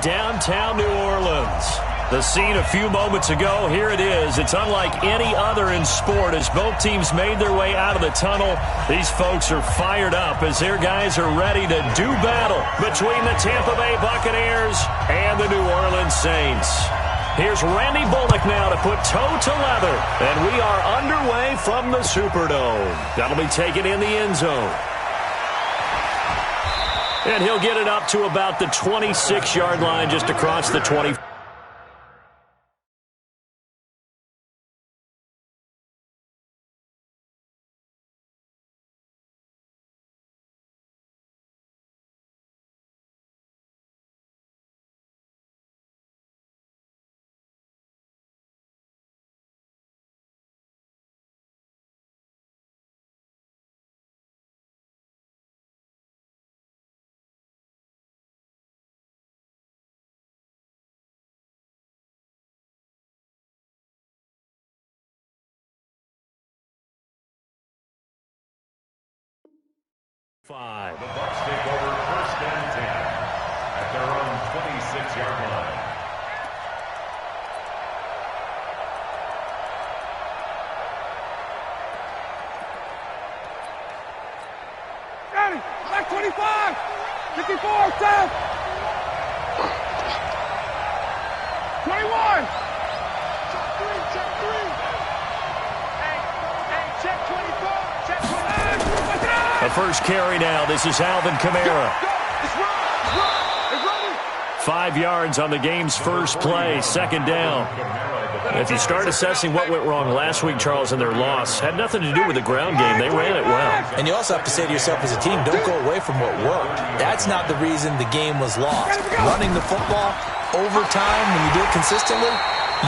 downtown New Orleans. The scene a few moments ago, here it is. It's unlike any other in sport as both teams made their way out of the tunnel. These folks are fired up as their guys are ready to do battle between the Tampa Bay Buccaneers and the New Orleans Saints. Here's Randy Bullock now to put toe to leather, and we are underway from the Superdome. That'll be taken in the end zone. And he'll get it up to about the 26-yard line just across the 20. Five. The Bucs take over 1st and 10 at their own 26-yard line. Ready, back 25, 54, 10, 21. Check 3. Hey, check 24, check 25. The first carry now. This is Alvin Kamara. 5 yards on the game's first play. 2nd down. If you start assessing what went wrong last week, Charles, in their loss, had nothing to do with the ground game. They ran it well. And you also have to say to yourself as a team, don't go away from what worked. That's not the reason the game was lost. Running the football over time, when you do it consistently,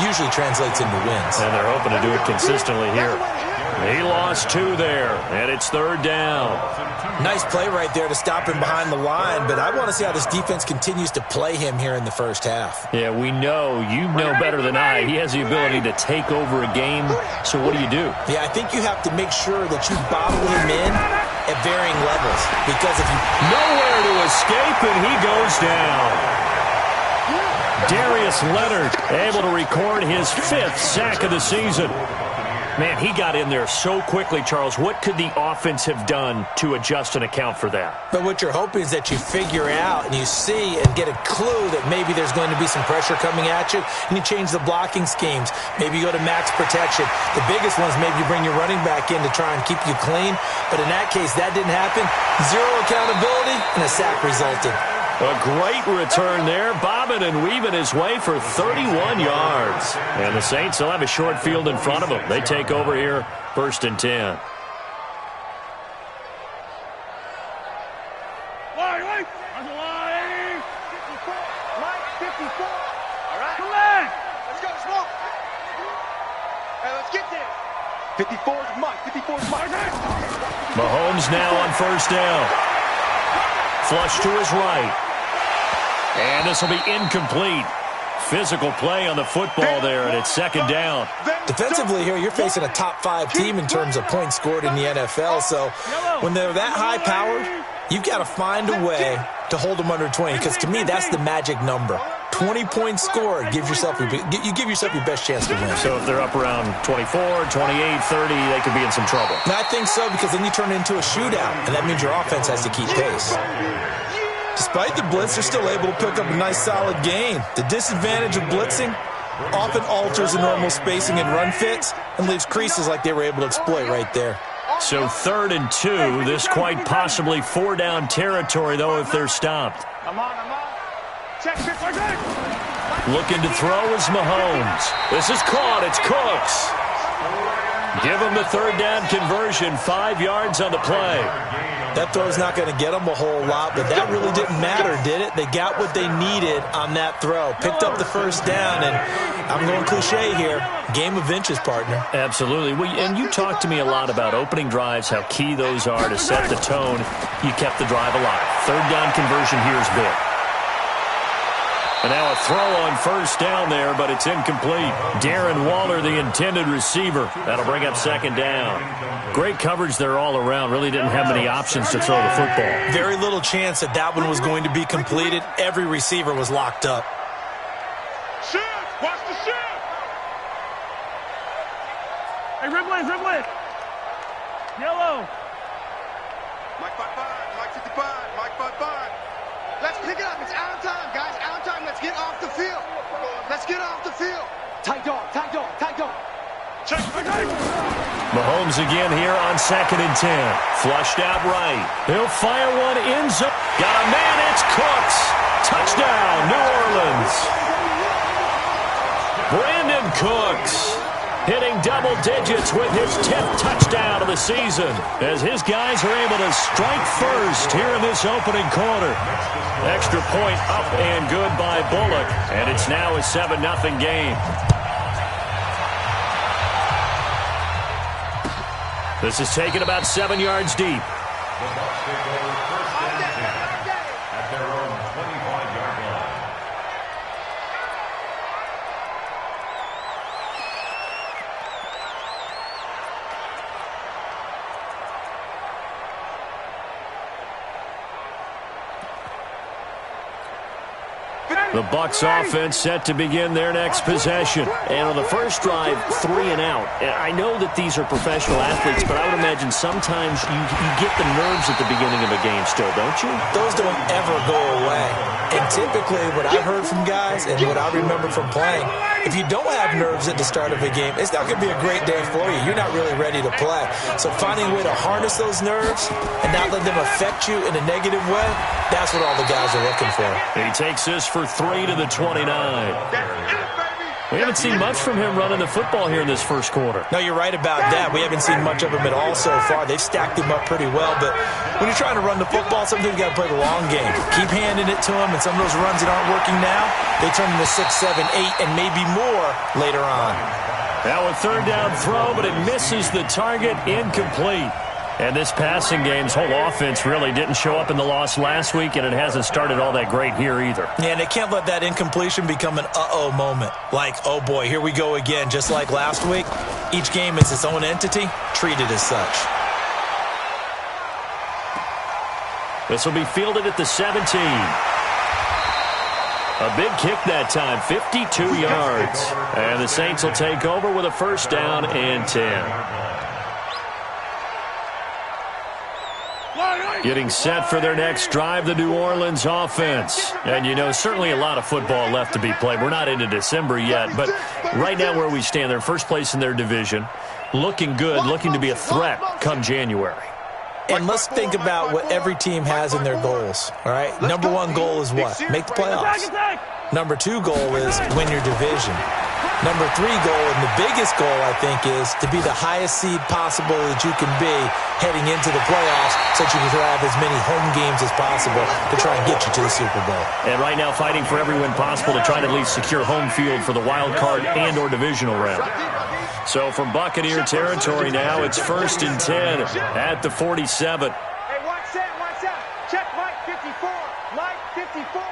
usually translates into wins. And they're hoping to do it consistently here. He lost 2 there, and it's 3rd down. Nice play right there to stop him behind the line, but I want to see how this defense continues to play him here in the first half. Yeah, we know. You know better than I. He has the ability to take over a game, so what do you do? Yeah, I think you have to make sure that you bottle him in at varying levels, because if you... Nowhere to escape, and he goes down. Darius Leonard able to record his 5th sack of the season. Man, he got in there so quickly, Charles. What could the offense have done to adjust and account for that? But what you're hoping is that you figure out and you see and get a clue that maybe there's going to be some pressure coming at you, and you change the blocking schemes. Maybe you go to max protection. The biggest ones, maybe you bring your running back in to try and keep you clean. But in that case, that didn't happen. 0 accountability, and a sack resulted. A great return there, bobbing and weaving his way for 31 yards. And the Saints will have a short field in front of them. They take over here, 1st and 10. Wait. There's a line. 54. Mike, 54. All right. Come on. Let's go, smoke. Hey, let's get there. 54 is Mike. 54 is Mike. Mahomes now on 1st down. Flush to his right. And this will be incomplete. Physical play on the football there, and it's 2nd down. Defensively here, you're facing a top 5 team in terms of points scored in the NFL. So when they're that high-powered, you've got to find a way to hold them under 20. Because to me, that's the magic number. 20 points scored. You give yourself your best chance to win. So if they're up around 24, 28, 30, they could be in some trouble. And I think so, because then you turn it into a shootout, and that means your offense has to keep pace. Despite the blitz, they're still able to pick up a nice, solid gain. The disadvantage of blitzing often alters the normal spacing and run fits and leaves creases like they were able to exploit right there. So 3rd and 2. This quite possibly 4-down territory, though, if they're stopped. I'm on. Check 6. Looking to throw is Mahomes. This is caught. It's Cooks. Give him the 3rd down conversion. 5 yards on the play. That throw's not going to get them a whole lot, but that really didn't matter, did it? They got what they needed on that throw. Picked up the 1st down, and I'm going cliche here. Game of inches, partner. Absolutely. And you talked to me a lot about opening drives, how key those are to set the tone. You kept the drive alive. 3rd down conversion here is big. And now a throw on first down there, but it's incomplete. Darren Waller, the intended receiver. That'll bring up second down. Great coverage there all around. Really didn't have many options to throw the football. Very little chance that that one was going to be completed. Every receiver was locked up. Shift! Watch the shift! Hey, Riblet, Riblet! Yellow! Mike 5-5, Mike 55, Mike 5-5. Let's pick it up. It's out of time, guys. Out of time. Let's get off the field. Let's get off the field. Tight dog, tight dog, tight dog. Check. Mahomes again here on 2nd and 10. Flushed out right. He'll fire one in zone. Got a man. It's Cooks. Touchdown, New Orleans. Brandon Cooks hitting double digits with his 10th touchdown of the season as his guys are able to strike first here in this opening quarter. Extra point up and good by Bullock, and it's now a 7-0 game. This is taken about 7 yards deep. The Bucs take over first and 10 at their own 25-yard line. The Bucs offense set to begin their next possession. And on the first drive, 3 and out. I know that these are professional athletes, but I would imagine sometimes you get the nerves at the beginning of a game still, don't you? Those don't ever go away. And typically what I've heard from guys and what I remember from playing, if you don't have nerves at the start of a game, it's not going to be a great day for you. You're not really ready to play. So finding a way to harness those nerves and not let them affect you in a negative way, that's what all the guys are looking for. He takes this for 3 to the 29. We haven't seen much from him running the football here in this first quarter. No, you're right about that. We haven't seen much of him at all so far. They've stacked him up pretty well, but when you're trying to run the football, sometimes you got to play the long game. Keep handing it to him, and some of those runs that aren't working now, they turn into 6, 7, 8, and maybe more later on. Now a third down throw, but it misses the target, incomplete. And this passing game's whole offense really didn't show up in the loss last week, and it hasn't started all that great here either. Yeah, and they can't let that incompletion become an uh-oh moment. Like, oh boy, here we go again. Just like last week, each game is its own entity, treated as such. This will be fielded at the 17. A big kick that time, 52 yards. And the Saints will take over with a first down and 10. Getting set for their next drive, the New Orleans offense. And, you know, certainly a lot of football left to be played. We're not into December yet, but right now where we stand, they're first place in their division. Looking good, looking to be a threat come January. And let's think about what every team has in their goals, all right? Number 1 goal is what? Make the playoffs. Number 2 goal is win your division. Number 3 goal, and the biggest goal, I think, is to be the highest seed possible that you can be heading into the playoffs so that you can have as many home games as possible to try and get you to the Super Bowl. And right now fighting for every win possible to try to at least secure home field for the wild card and or divisional round. So from Buccaneer territory now, it's 1st and 10 at the 47. Hey, watch that. Check Mike 54. Mike 54.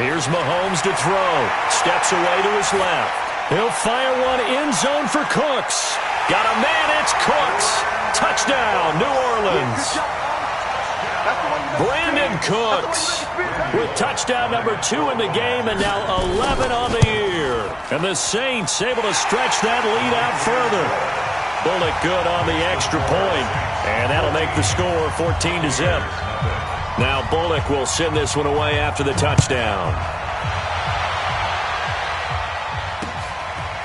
Here's Mahomes to throw. Steps away to his left. He'll fire one end zone for Cooks. Got a man, it's Cooks. Touchdown, New Orleans. Brandon Cooks with touchdown number 2 in the game and now 11 on the year. And the Saints able to stretch that lead out further. Bullock good on the extra point, and that'll make the score 14-0. Now Bullock will send this one away after the touchdown.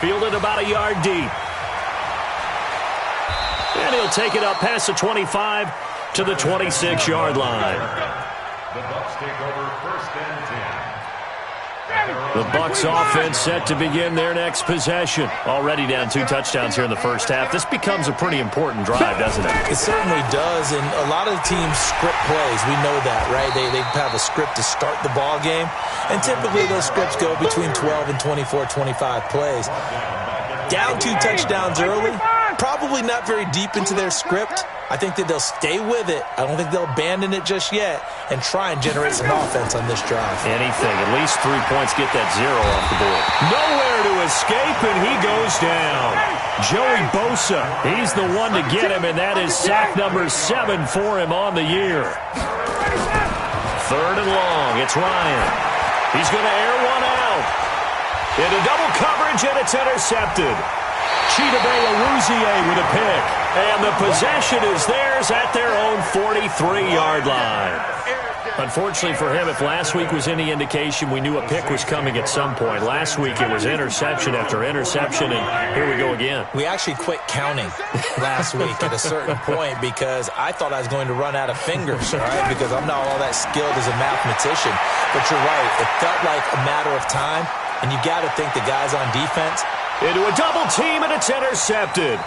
Fielded about a yard deep. And he'll take it up past the 25 to the 26-yard line. The Bucs take over first and 10. The Bucs offense set to begin their next possession. Already down 2 touchdowns here in the first half. This becomes a pretty important drive, doesn't it? It certainly does, and a lot of the teams script plays. We know that, right? They have a script to start the ball game, and typically those scripts go between 12 and 24, 25 plays. Down 2 touchdowns early, probably not very deep into their script, I think that they'll stay with it. I don't think they'll abandon it just yet and try and generate some offense on this drive. Anything. At least 3 points, get that 0 off the board. Nowhere to escape, and he goes down. Joey Bosa, he's the one to get him, and that is sack number 7 for him on the year. 3rd and long. It's Ryan. He's going to air one out. Into double coverage, and it's intercepted. Chidobe with a pick. And the possession is theirs at their own 43-yard line. Unfortunately for him, if last week was any indication, we knew a pick was coming at some point. Last week it was interception after interception, and here we go again. We actually quit counting last week at a certain point because I thought I was going to run out of fingers, all right, because I'm not all that skilled as a mathematician. But you're right. It felt like a matter of time, and you got to think the guys on defense. Into a double team, and it's intercepted.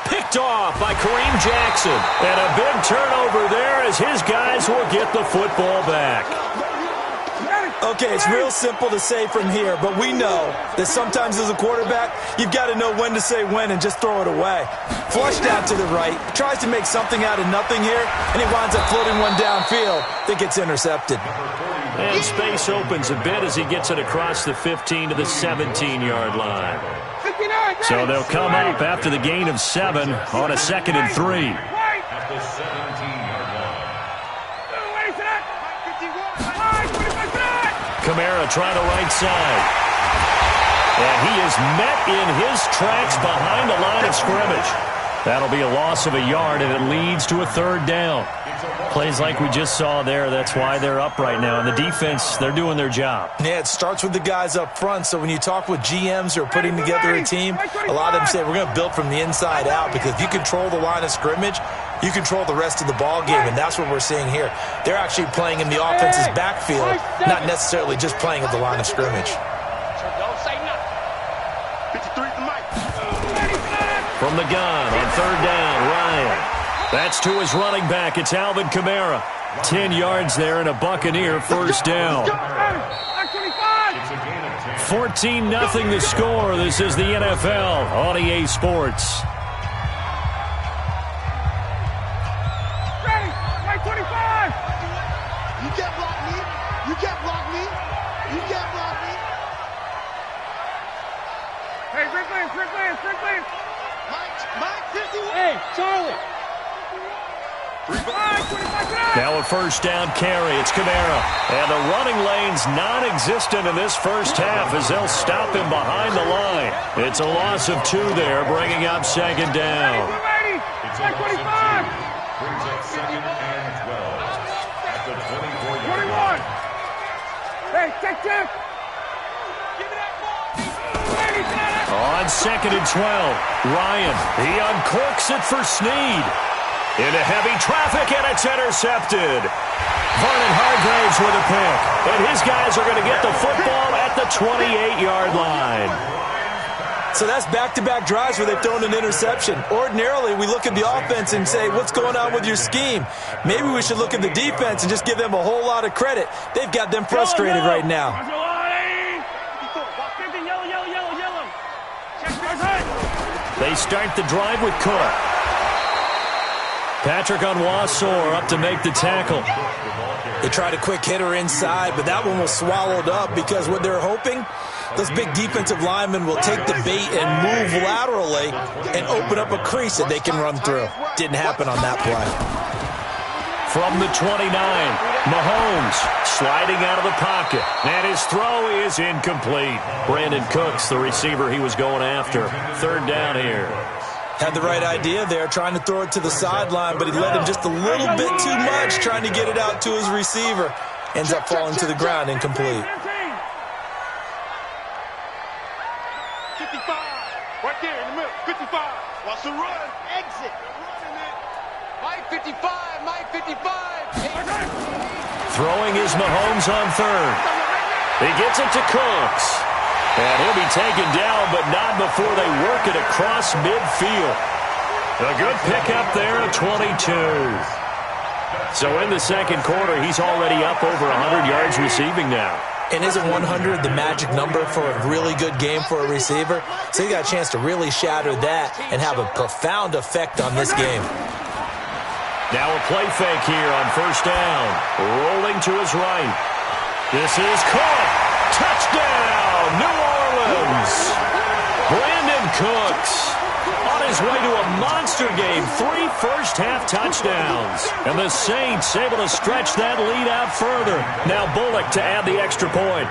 Picked off by Kareem Jackson. And a big turnover there as his guys will get the football back. Okay, it's real simple to say from here, but we know that sometimes as a quarterback, you've got to know when to say when and just throw it away. Flushed out to the right, tries to make something out of nothing here, and he winds up floating one downfield that gets intercepted. And space opens a bit as he gets it across the 15 to the 17-yard line. So they'll come up after the gain of 7 on a 2nd and 3. At the 17-yard line. Kamara trying to right side. And he is met in his tracks behind the line of scrimmage. That'll be a loss of a yard, and it leads to a 3rd down. Plays like we just saw there, that's why they're up right now. And the defense, they're doing their job. Yeah, it starts with the guys up front. So when you talk with GMs who are putting together a team, a lot of them say we're going to build from the inside out, because if you control the line of scrimmage, you control the rest of the ball game, and that's what we're seeing here. They're actually playing in the offense's backfield, not necessarily just playing at the line of scrimmage. From the gun on 3rd down, Ryan. That's to his running back. It's Alvin Kamara. 10 yards there and a Buccaneer 1st down. 14-0 the score. This is the NFL on EA Sports. You can't block me. You can't block me. You can't block me. Hey, Strickland. Mike, 51. Hey, Charlie. Now a 1st down carry. It's Kamara. And the running lane's non-existent in this first half as they'll stop him behind the line. It's a loss of 2 there, bringing up 2nd down. It's a loss of 2. Brings up 2nd and 12. At the 24-yard line. Hey, check. On 2nd and 12, Ryan, he uncorks it for Snead. Into heavy traffic, and it's intercepted. Vernon Hargraves with a pick. And his guys are going to get the football at the 28-yard line. So that's back-to-back drives where they've thrown an interception. Ordinarily, we look at the offense and say, what's going on with your scheme? Maybe we should look at the defense and just give them a whole lot of credit. They've got them frustrated right now. They start the drive with Cook. Patrick Onwuasor up to make the tackle. They tried a quick hitter inside, but that one was swallowed up because what they're hoping, those big defensive linemen will take the bait and move laterally and open up a crease that they can run through. Didn't happen on that play. From the 29, Mahomes sliding out of the pocket. And his throw is incomplete. Brandon Cooks, the receiver he was going after. 3rd down here. Had the right idea there, trying to throw it to the sideline, but he let him just a little bit too much, trying to get it out to his receiver. Ends up falling to the ground, incomplete. 55. Right there in the middle. 55. Watch the run. Exit. Mike 55. Mike 55. Throwing is Mahomes on 3rd. He gets it to Cooks. And he'll be taken down, but not before they work it across midfield. A good pickup there at 22. So in the 2nd quarter, he's already up over 100 yards receiving now. And isn't 100 the magic number for a really good game for a receiver? So he got a chance to really shatter that and have a profound effect on this game. Now a play fake here on first down. Rolling to his right. This is caught. Touchdown, New Orleans. Brandon Cooks on his way to a monster game. 3 first-half touchdowns. And the Saints able to stretch that lead out further. Now Bullock to add the extra point.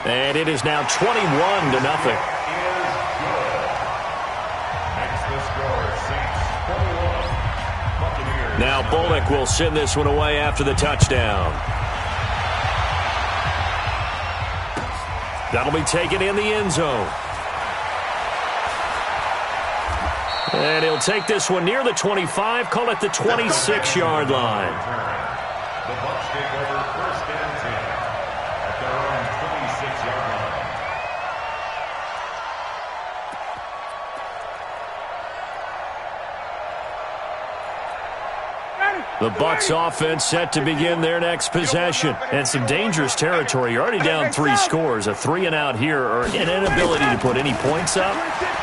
And it is now 21-0. Now Bullock will send this one away after the touchdown. That'll be taken in the end zone. And he'll take this one near the 25, call it the 26-yard line. The Bucs take over first and 10 at their own 26-yard line. The Bucs offense set to begin their next possession. And some dangerous territory. You're already down 3 scores. A 3-and-out here or an inability to put any points up.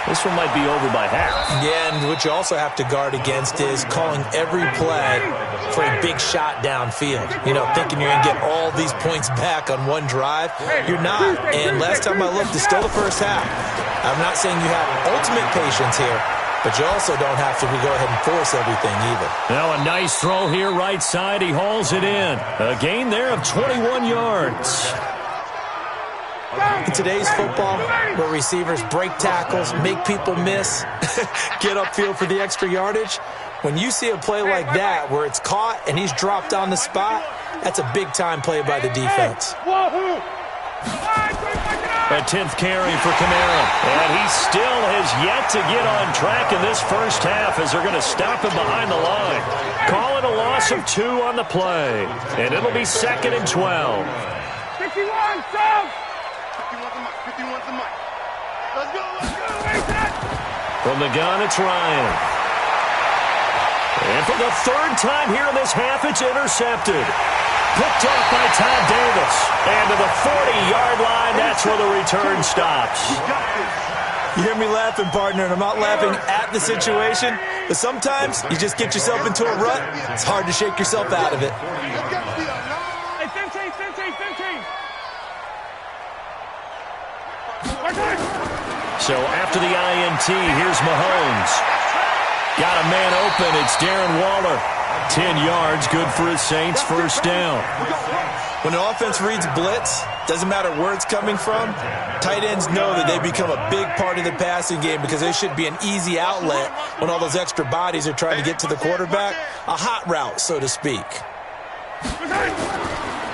This one might be over by half. Yeah, and what you also have to guard against is calling every play for a big shot downfield. You know, thinking you're going to get all these points back on one drive. You're not. And last time I looked, it's still the first half. I'm not saying you have ultimate patience here, but you also don't have to go ahead and force everything either. Now a nice throw here right side. He hauls it in. A gain there of 21 yards. In today's football, where receivers break tackles, make people miss, get upfield for the extra yardage, when you see a play like that where it's caught and he's dropped on the spot, that's a big-time play by the defense. A 10th carry for Kamara. And he still has yet to get on track in this first half as they're going to stop him behind the line. Call it a loss of 2 on the play. And it'll be 2nd and 12. 51, South! 51's the mic. Let's go, From the gun, it's Ryan. And for the 3rd time here in this half, it's intercepted. Picked off by Todd Davis. And to the 40-yard line, that's where the return stops. You hear me laughing, partner, and I'm not laughing at the situation, but sometimes you just get yourself into a rut. It's hard to shake yourself out of it. Hey, 15. So after the INT, here's Mahomes. Got a man open. It's Darren Waller. 10 yards, good for his Saints, first down. When an offense reads blitz, doesn't matter where it's coming from, tight ends know that they become a big part of the passing game because they should be an easy outlet when all those extra bodies are trying to get to the quarterback. A hot route, so to speak.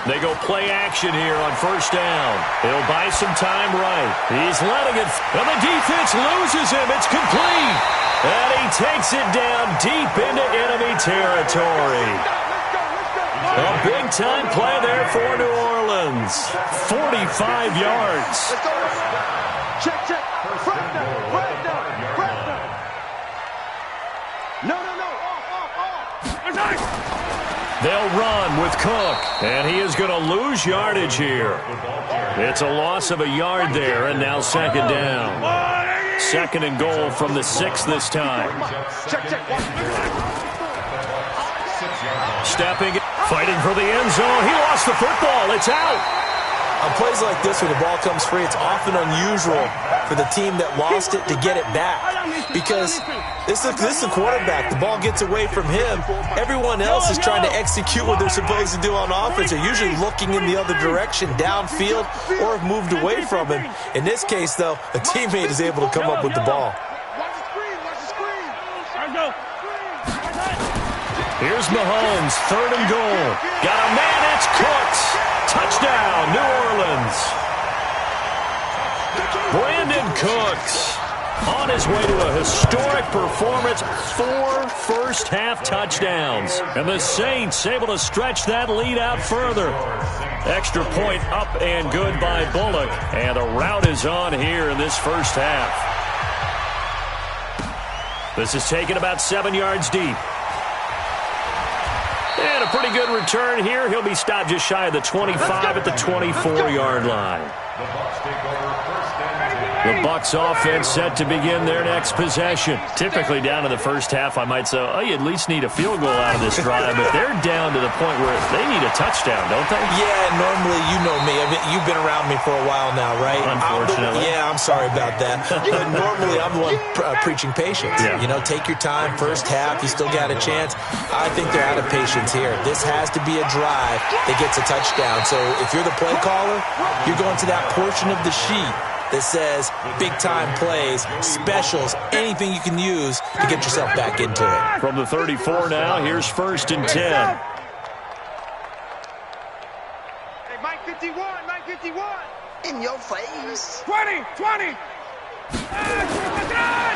They go play action here on first down. He'll buy some time right. He's letting it, and the defense loses him. It's complete. And he takes it down deep into enemy territory. A big-time play there for New Orleans. 45 yards. Check. Right down. No. Off. They'll run with Cook, and he is going to lose yardage here. It's a loss of a yard there, and now 2nd down. 2nd and goal from the 6 this time. Check. Stepping, fighting for the end zone. He lost the football. It's out. On plays like this where the ball comes free, it's often unusual for the team that lost it to get it back. Because this is a quarterback. The ball gets away from him. Everyone else is trying to execute what they're supposed to do on offense. They're usually looking in the other direction, downfield, or have moved away from him. In this case, though, a teammate is able to come up with the ball. Watch the screen. Here's Mahomes, 3rd and goal. Got a man, it's Cooks. Touchdown, New Orleans. Brandon Cooks on his way to a historic performance. 4 first-half touchdowns. And the Saints able to stretch that lead out further. Extra point up and good by Bullock. And the route is on here in this first half. This is taken about 7 yards deep. And a pretty good return here. He'll be stopped just shy of the 25 at the 24-yard line. The Bucs take over first and 10. The Bucs offense set to begin their next possession. Typically down in the first half, I might say, oh, you at least need a field goal out of this drive, but they're down to the point where they need a touchdown, don't they? Yeah, normally, you know me. I mean, you've been around me for a while now, right? Unfortunately. I'm sorry about that. But normally, I'm the one preaching patience. Yeah. You know, take your time. First half, you still got a chance. I think they're out of patience here. This has to be a drive that gets a touchdown. So if you're the play caller, you're going to that portion of the sheet that says big-time plays, specials, anything you can use to get yourself back into it. From the 34 now, here's first and 10. Hey, Mike 51, Mike 51. In your face. 20.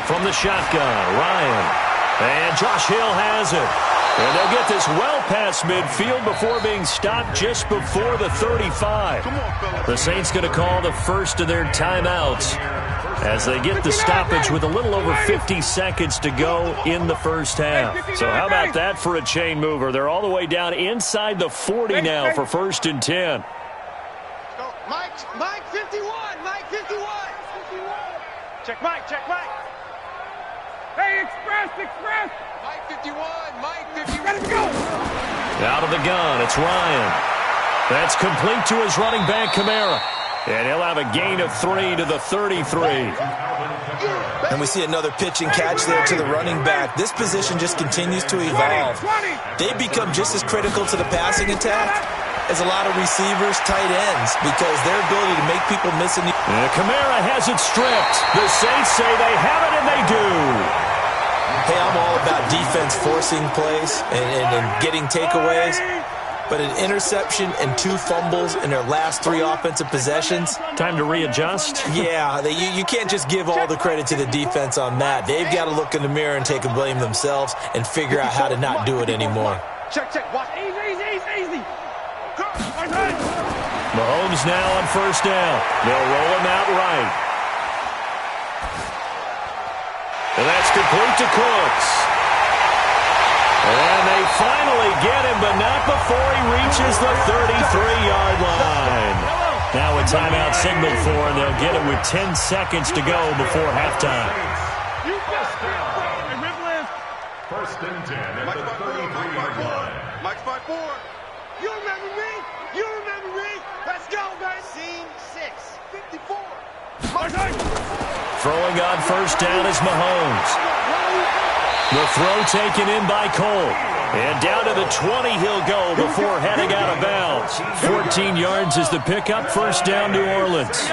From the shotgun, Ryan. And Josh Hill has it. And they'll get this well past midfield before being stopped just before the 35. The Saints going to call the first of their timeouts as they get the stoppage with a little over 50 seconds to go in the first half. So how about that for a chain mover? They're all the way down inside the 40 now for first and 10. Mike 51, Mike 51. Check Mike. Hey, express. Mike 51. Ready to go. Out of the gun, it's Ryan. That's complete to his running back, Kamara. And he'll have a gain of 3 to the 33. And we see another pitch and catch there to the running back. This position just continues to evolve. They become just as critical to the passing attack as a lot of receivers, tight ends, because their ability to make people miss. And Kamara has it stripped. The Saints say they have it, and they do. Hey, I'm all about defense forcing plays and getting takeaways. But an interception and 2 fumbles in their last 3 offensive possessions. Time to readjust? Yeah, you can't just give all the credit to the defense on that. They've got to look in the mirror and take a blame themselves and figure out how to not do it anymore. Check. Watch. Easy. Mahomes now on first down. They'll roll him out right. And that's complete to Cooks. And they finally get him, but not before he reaches the 33-yard line. Now a timeout signaled for, and they'll get it with 10 seconds to go before halftime. First and 10 at the 33-yard line. Mike's 5-4. You remember me? Let's go, guys. Scene 6. 54. Throwing on first down is Mahomes. The throw taken in by Cole. And down to the 20 he'll go before heading out of bounds. 14 yards is the pickup. First down, New Orleans.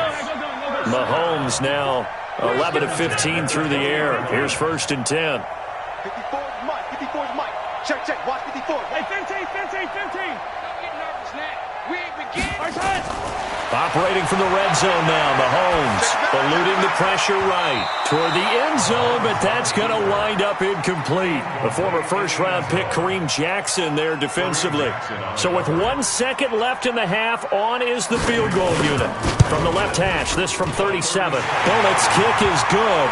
Mahomes now 11 of 15 through the air. Here's first and 10. 54's Mike. Check. Watch 54. Hey, 15. We ain't begin. Operating from the red zone now, Mahomes eluding the pressure right toward the end zone, but that's going to wind up incomplete. The former first-round pick Kareem Jackson there defensively. So with 1 second left in the half, on is the field goal unit. From the left hash, this from 37. Bullock's kick is good.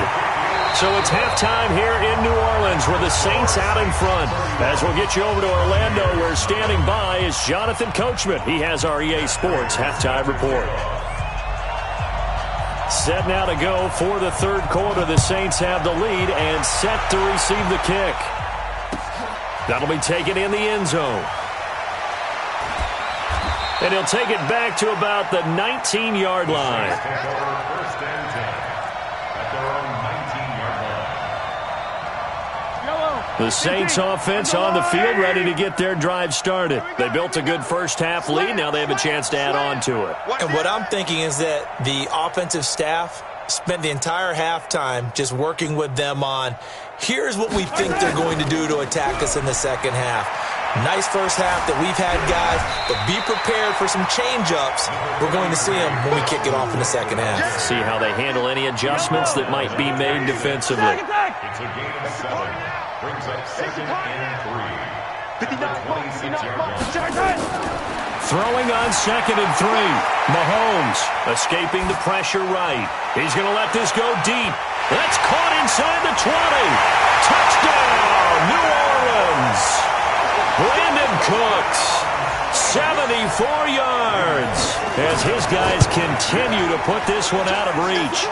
So it's halftime here in New Orleans where the Saints out in front. As we'll get you over to Orlando, where standing by is Jonathan Coachman. He has our EA Sports halftime report. Set now to go for the third quarter. The Saints have the lead and set to receive the kick. That'll be taken in the end zone. And he'll take it back to about the 19-yard line. First and 10 at their own 19-yard line. The Saints offense on the field, ready to get their drive started. They built a good first half lead. Now they have a chance to add on to it. And what I'm thinking is that the offensive staff spent the entire halftime just working with them on, here's what we think they're going to do to attack us in the second half. Nice first half that we've had, guys, but be prepared for some change-ups. We're going to see them when we kick it off in the second half. See how they handle any adjustments that might be made defensively. It's a gain of 7. Brings up second and 3. 26-yard line. Throwing on second and 3. Mahomes escaping the pressure right. He's going to let this go deep. That's caught inside the 20. Touchdown, New Orleans. Brandon Cooks, 74 yards. as his guys continue to put this one out of reach.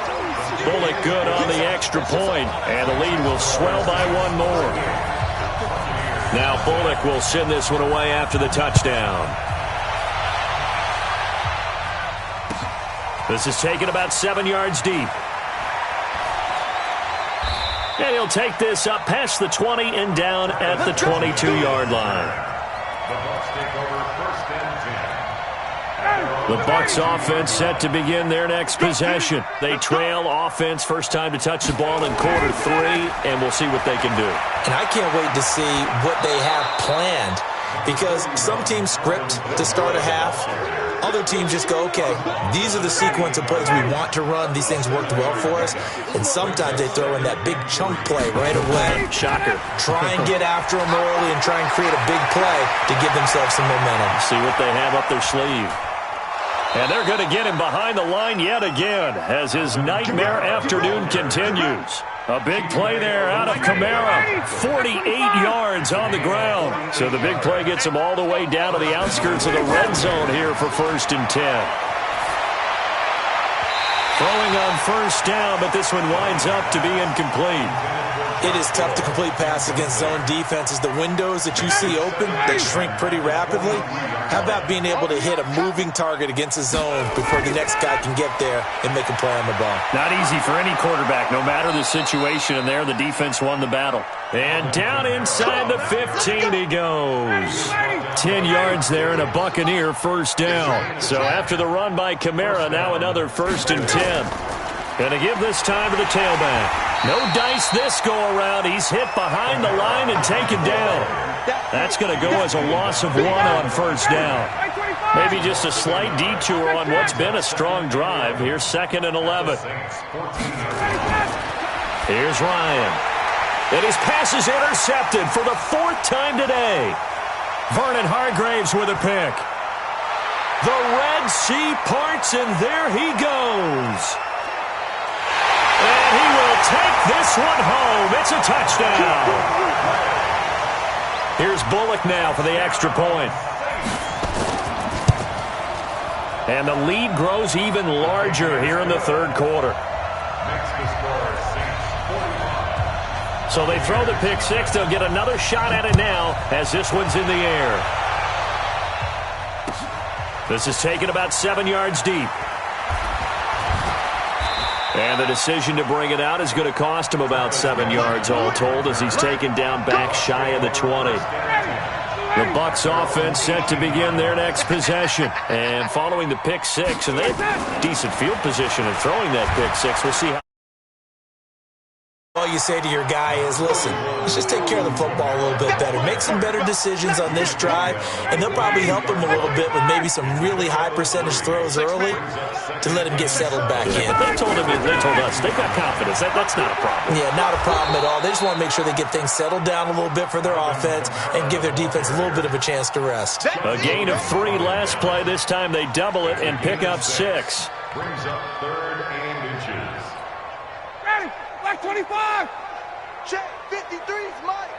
Bullock good on the extra point, and the lead will swell by one more. Now Bullock will send this one away after the touchdown. This is taken about 7 yards deep. And he'll take this up past the 20 and down at the 22-yard line. The Bucs offense set to begin their next possession. They trail offense, first time to touch the ball in quarter 3, and we'll see what they can do. And I can't wait to see what they have planned, because some teams script to start a half. Other teams just go, okay, these are the sequence of plays we want to run. These things worked well for us. And sometimes they throw in that big chunk play right away. Shocker. Try and get after them early and try and create a big play to give themselves some momentum. See what they have up their sleeve. And they're going to get him behind the line yet again as his nightmare afternoon continues. A big play there out of Kamara. 48 yards on the ground. So the big play gets him all the way down to the outskirts of the red zone here for 1st and 10. Throwing on first down, but this one winds up to be incomplete. It is tough to complete pass against zone defenses. The windows that you see open, they shrink pretty rapidly. How about being able to hit a moving target against a zone before the next guy can get there and make a play on the ball? Not easy for any quarterback, no matter the situation. And there, the defense won the battle. And down inside the 15 he goes. 10 yards there and a Buccaneer first down. So after the run by Kamara, now another 1st and 10. Going to give this time to the tailback. No dice this go-around. He's hit behind the line and taken down. That's going to go as a loss of 1 on first down. Maybe just a slight detour on what's been a strong drive. Here's 2nd and 11. Here's Ryan. And his pass is intercepted for the 4th time today. Vernon Hargraves with a pick. The Red Sea parts, and there he goes. And he will take this one home. It's a touchdown. Here's Bullock now for the extra point. And the lead grows even larger here in the 3rd quarter. So they throw the pick 6. They'll get another shot at it now as this one's in the air. This is taken about 7 yards deep. And the decision to bring it out is going to cost him about 7 yards all told as he's taken down back shy of the 20. The Bucs offense set to begin their next possession. And following the pick 6, and they have decent field position in throwing that pick 6. We'll see how. All you say to your guy is, listen, let's just take care of the football a little bit better. Make some better decisions on this drive, and they'll probably help him a little bit with maybe some really high percentage throws early to let him get settled back in. They told us, they've got confidence. That's not a problem. Yeah, not a problem at all. They just want to make sure they get things settled down a little bit for their offense and give their defense a little bit of a chance to rest. A gain of 3 last play. This time they double it and pick up 6. Brings up 3rd and inches. Ready, black 25. Check, 53's Mike.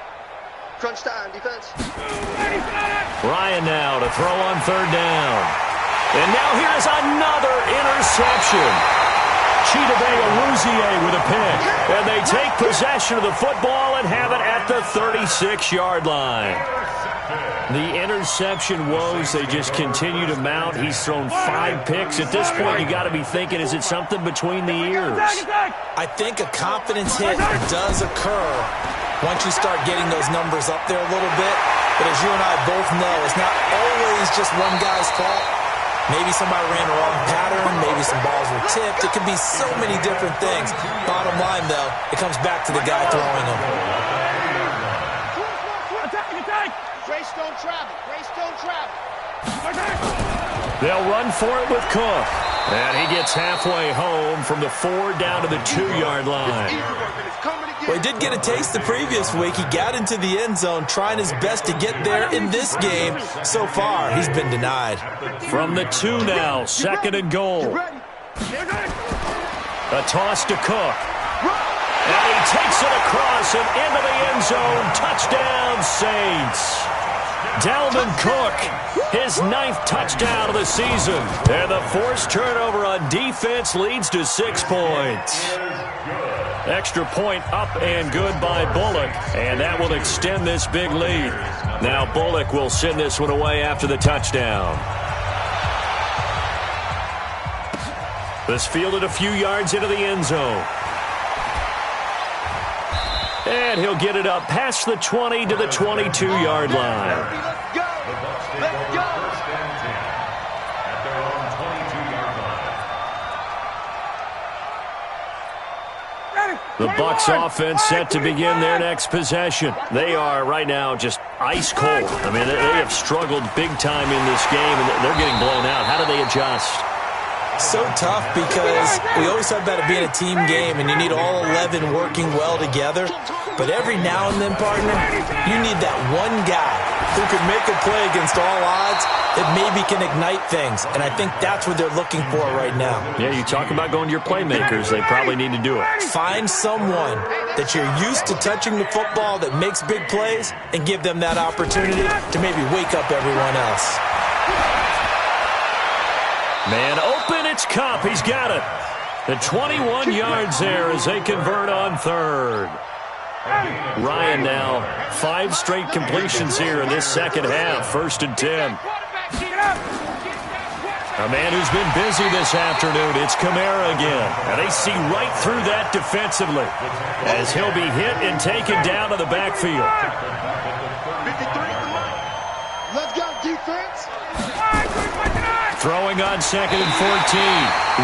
Crunch time, defense. Ready, set. Ryan now to throw on 3rd down. And now here's another interception. Chidobe with a pick. And they take possession of the football and have it at the 36-yard line. The interception woes, they just continue to mount. He's thrown 5 picks. At this point, you got to be thinking, is it something between the ears? I think a confidence hit does occur once you start getting those numbers up there a little bit. But as you and I both know, it's not always just one guy's fault. Maybe somebody ran a wrong pattern. Maybe some balls were tipped. It could be so many different things. Bottom line, though, it comes back to the guy throwing them. Grace don't travel. Grace don't travel. They'll run for it with Cook. And he gets halfway home from the 4 down to the 2-yard line. Well, he did get a taste the previous week. He got into the end zone trying his best to get there in this game. So far, he's been denied. From the 2 now, 2nd and goal. A toss to Cook. And he takes it across and into the end zone. Touchdown, Saints. Dalvin Cook, his 9th touchdown of the season. And the forced turnover on defense leads to 6 points. Extra point up and good by Bullock, and that will extend this big lead. Now Bullock will send this one away after the touchdown. This fielded a few yards into the end zone. And he'll get it up past the 20 to the 22-yard line. Let's go! Let's go! The Bucs offense set to begin their next possession. They are right now just ice cold. I mean, they have struggled big time in this game, and they're getting blown out. How do they adjust? So tough because we always talk about it being a team game, and you need all 11 working well together. But every now and then, partner, you need that one guy who can make a play against all odds that maybe can ignite things. And I think that's what they're looking for right now. Yeah, you talk about going to your playmakers. They probably need to do it. Find someone that you're used to touching the football that makes big plays and give them that opportunity to maybe wake up everyone else. Man open, it's Kupp. He's got it. The 21 yards there as they convert on third. Ryan now 5 straight completions here in this second half. 1st and 10. A man who's been busy this afternoon. It's Kamara again. And they see right through that defensively as he'll be hit and taken down to the backfield. 53. Let's go, defense. Throwing on 2nd and 14.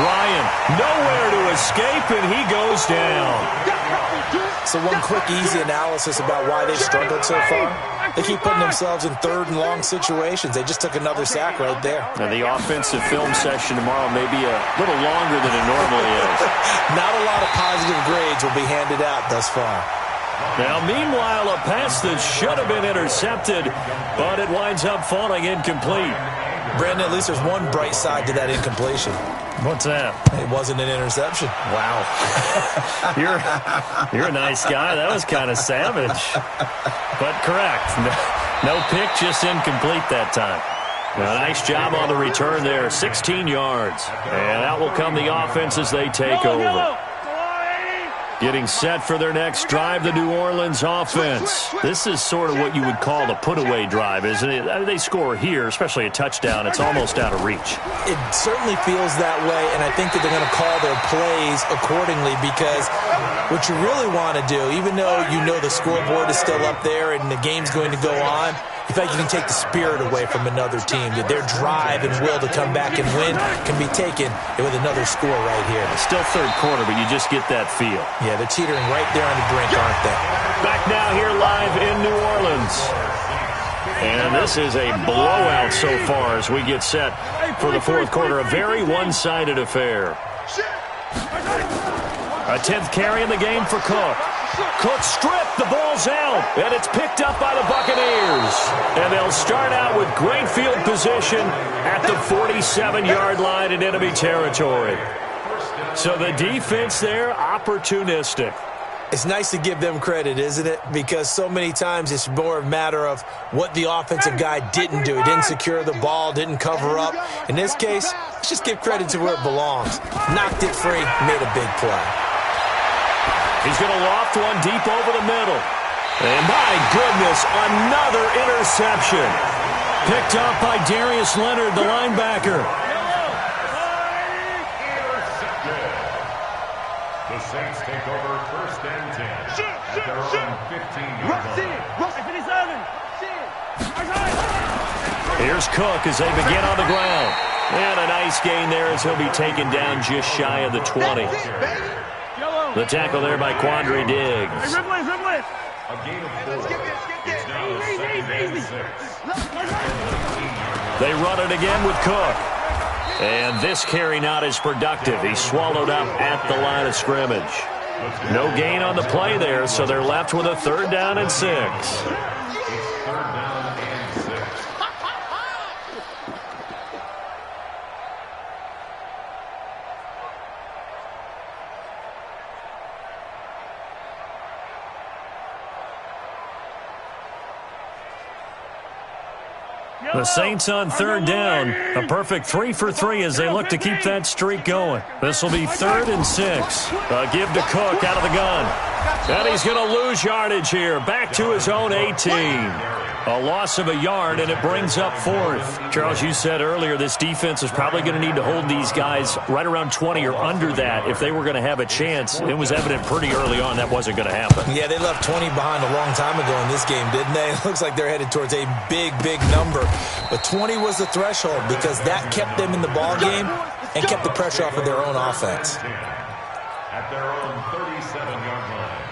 Ryan nowhere to escape, and he goes down. So one quick, easy analysis about why they've struggled so far. They keep putting themselves in 3rd and long situations. They just took another sack right there. Now, the offensive film session tomorrow may be a little longer than it normally is. Not a lot of positive grades will be handed out thus far. Now, meanwhile, a pass that should have been intercepted, but it winds up falling incomplete. Brandon, at least there's one bright side to that incompletion. What's that? It wasn't an interception. Wow. You're a nice guy. That was kind of savage. But correct. No pick, just incomplete that time. Now, nice job on the return there. 16 yards. And out will come the offense as they take over. Getting set for their next drive, the New Orleans offense. This is sort of what you would call the put-away drive, isn't it? I mean, they score here, especially a touchdown. It's almost out of reach. It certainly feels that way, and I think that they're going to call their plays accordingly because what you really want to do, even though you know the scoreboard is still up there and the game's going to go on, in fact, you can take the spirit away from another team. That their drive and will to come back and win can be taken with another score right here. It's still 3rd quarter, but you just get that feel. Yeah, they're teetering right there on the brink, aren't they? Back now here live in New Orleans. And this is a blowout so far as we get set for the 4th quarter. A very one-sided affair. A 10th carry in the game for Cook. Cook stripped, the ball's out, and it's picked up by the Buccaneers. And they'll start out with great field position at the 47-yard line in enemy territory. So the defense there, opportunistic. It's nice to give them credit, isn't it? Because so many times it's more a matter of what the offensive guy didn't do. He didn't secure the ball, didn't cover up. In this case, let's just give credit to where it belongs. Knocked it free, made a big play. He's going to loft one deep over the middle. And my goodness, another interception. Picked up by Darius Leonard, the linebacker. The Saints take over 1st and 10. At their own 15-yard line. Here's Cook as they begin on the ground. And a nice gain there as he'll be taken down just shy of the 20. The tackle there by Quandre Diggs. A gain of 4. It's now 2nd and 6. They run it again with Cook. And this carry not as productive. He's swallowed up at the line of scrimmage. No gain on the play there, so they're left with a 3rd down and 6. The Saints on third down. A perfect 3 for 3 as they look to keep that streak going. This will be 3rd and 6. A give to Cook out of the gun. And he's going to lose yardage here. Back to his own 18. A loss of a yard, and it brings up 4th. Charles, you said earlier this defense is probably going to need to hold these guys right around 20 or under that if they were going to have a chance. It was evident pretty early on that wasn't going to happen. Yeah, they left 20 behind a long time ago in this game, didn't they? It looks like they're headed towards a big, big number. But 20 was the threshold because that kept them in the ball game and kept the pressure off of their own offense. At their own 37-yard line.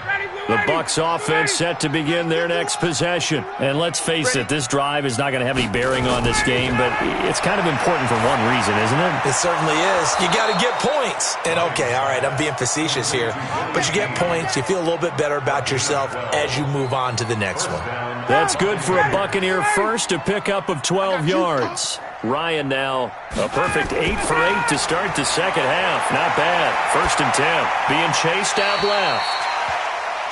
The Bucs offense set to begin their next possession. And let's face it, this drive is not going to have any bearing on this game, but it's kind of important for one reason, isn't it? It certainly is. You got to get points. And okay, all right, I'm being facetious here, but you get points, you feel a little bit better about yourself as you move on to the next one. That's good for a Buccaneer first, a pickup of 12 yards. Ryan now a perfect 8 for 8 to start the second half. Not bad. 1st and 10. Being chased out left.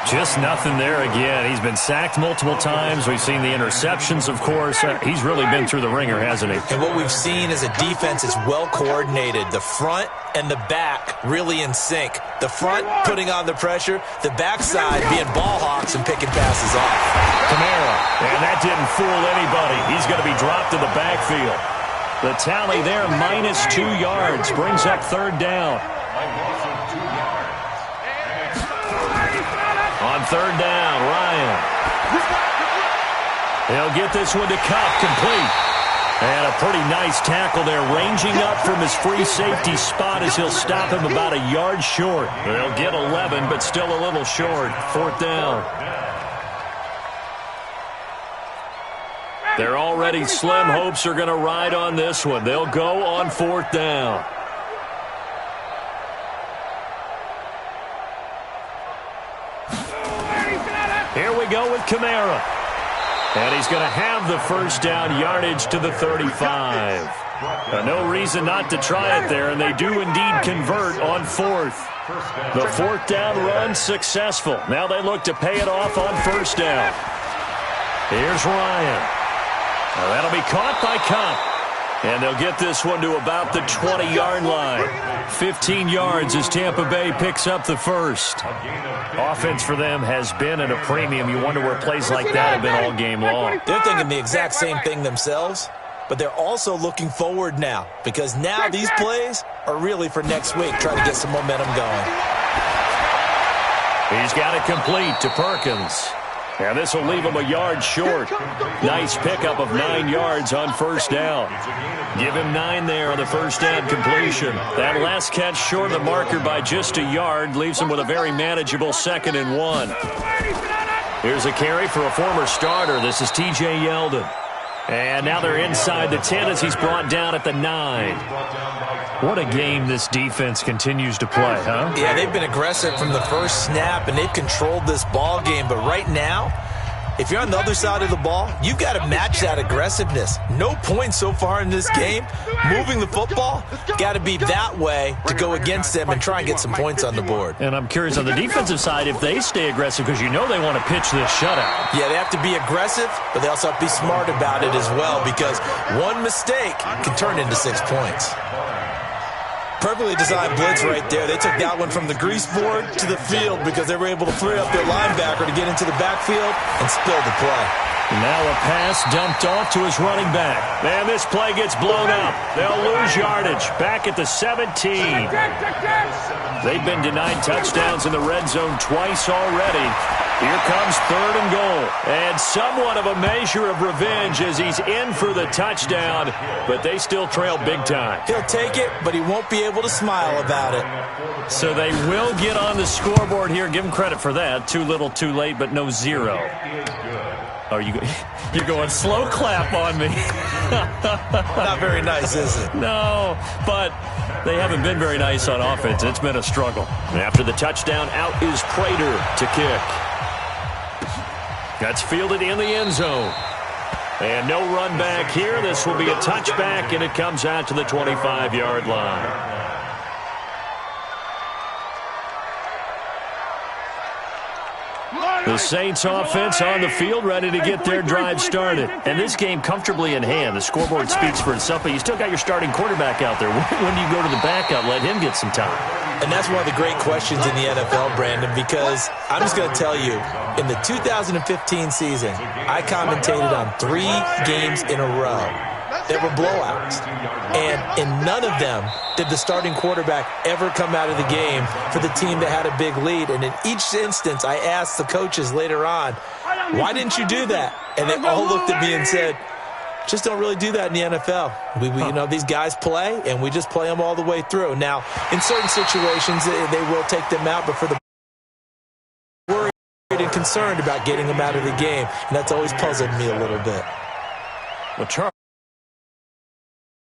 Just nothing there again. He's been sacked multiple times. We've seen the interceptions, of course. He's really been through the ringer, hasn't he? And what we've seen is a defense that's well coordinated. The front and the back really in sync. The front putting on the pressure. The backside being ball hawks and picking passes off. Kamara. And that didn't fool anybody. He's going to be dropped in the backfield. The tally there, -2 yards. Brings up 3rd down. On 3rd down, Ryan. He'll get this one to Cup, complete. And a pretty nice tackle there, ranging up from his free safety spot as he'll stop him about a yard short. They'll get 11, but still a little short. 4th down. Their already slim hopes are going to ride on this one. They'll go on 4th down. Here we go with Kamara. And he's going to have the 1st down, yardage to the 35. No reason not to try it there, and they do indeed convert on 4th. The 4th down run successful. Now they look to pay it off on 1st down. Here's Ryan. Now that'll be caught by Cup. And they'll get this one to about the 20-yard line. 15 yards as Tampa Bay picks up the 1st. Offense for them has been at a premium. You wonder where plays like that have been all game long. They're thinking the exact same thing themselves, but they're also looking forward now because now these plays are really for next week, trying to get some momentum going. He's got it complete to Perkins. And this will leave him a yard short. Nice pickup of 9 yards on 1st down. Give him 9 there on the 1st down completion. That last catch short of the marker by just a yard leaves him with a very manageable 2nd and 1. Here's a carry for a former starter. This is T.J. Yeldon. And now they're inside the 10 as he's brought down at the 9. What a game this defense continues to play, huh? Yeah, they've been aggressive from the first snap, and they've controlled this ball game. But right now, if you're on the other side of the ball, you've got to match that aggressiveness. No points so far in this game. Moving the football, got to be that way to go against them and try and get some points on the board. And I'm curious on the defensive side if they stay aggressive because you know they want to pitch this shutout. Yeah, they have to be aggressive, but they also have to be smart about it as well because one mistake can turn into 6 points. Perfectly designed blitz right there. They took that one from the grease board to the field because they were able to free up their linebacker to get into the backfield and spill the play. Now a pass dumped off to his running back. And this play gets blown up. They'll lose yardage. Back at the 17. They've been denied touchdowns in the red zone twice already. Here comes 3rd and goal. And somewhat of a measure of revenge as he's in for the touchdown, but they still trail big time. He'll take it, but he won't be able to smile about it. So they will get on the scoreboard here. Give him credit for that. Too little, too late, but no 0. Oh, you're going slow clap on me. Not very nice, is it? No, but they haven't been very nice on offense. It's been a struggle. After the touchdown, out is Prater to kick. That's fielded in the end zone. And no run back here. This will be a touchback, and it comes out to the 25-yard line. The Saints offense on the field, ready to get their drive started. And this game comfortably in hand. The scoreboard speaks for itself, but you still got your starting quarterback out there. When do you go to the backup, let him get some time? And that's one of the great questions in the NFL, Brandon, because I'm just going to tell you, in the 2015 season, I commentated on 3 games in a row that were blowouts. And in none of them did the starting quarterback ever come out of the game for the team that had a big lead. And in each instance, I asked the coaches later on, why didn't you do that? And they all looked at me and said, just don't really do that in the NFL. You know, these guys play, and we just play them all the way through. Now, in certain situations, they will take them out, but for the worried and concerned about getting them out of the game, and that's always puzzled me a little bit. Well, Charles.